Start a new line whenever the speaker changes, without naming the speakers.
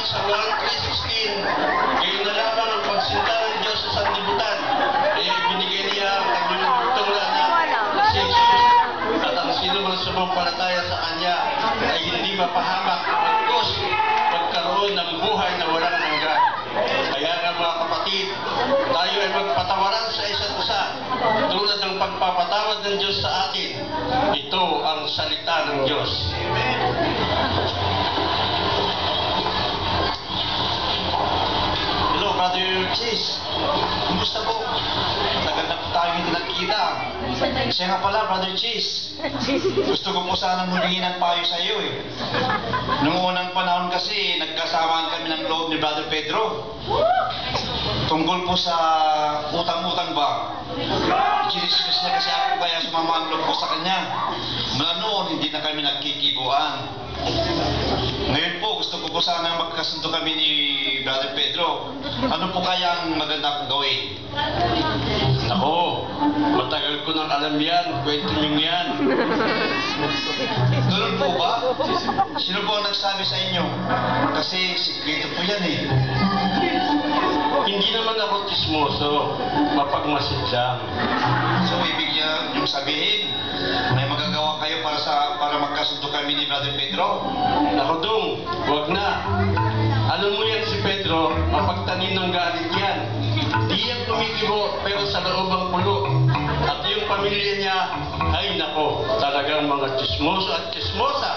sinabi sa 1:3:16, ngayon na lamang ang pagsinta ng Diyos sa sanlibutan. Binigay niya ang kanyang tungla na si Jesus at ang sino mang sumampalataya sa Kanya ay hindi mapahamak pagkos magkaroon ng buhay na walang hanggan. Kaya nga mga kapatid, tayo ay magpatawaran sa isa't isa tulad ng pagpapatawad ng Diyos sa atin. Ito ang salita ng Diyos.
Hello, Brother Chis. Kumusta po? Tagal na po tayo hindi nagkita. Siya nga pala, Brother Chis. Gusto ko po sanang humingi ng payo sa iyo eh. Noong unang panahon kasi, nagkasamaan kami ng loob ni Brother Pedro. Tungkol po sa utang-utang ba? Chinismis niya kasi ako kaya sumama ang loob ko sa kanya. Mula noon, hindi na kami nagkikibuan. Ngayon po, gusto ko po sana magkasundo kami ni Brother Pedro. Ano po kaya ang maganda kong gawin?
Ako, matagal ko nang alam yan. Kwento nyo yan.
Ganun po ba? Sino po ang nagsabi sa inyo? Kasi sikreto po yan eh.
Hindi naman ako tismoso. Mapagmasid lang.
So, ibig niya yung sabihin, may magagawa kayo para magkasundo kami ni Brother Pedro?
Ako dong, wag na. Alam mo yan si Pedro, mapagtanim ng galit yan. Di yan kumikibo, pero sa loob ang pulo. At yung pamilya niya, ay nako, talagang mga chismoso at chismosa.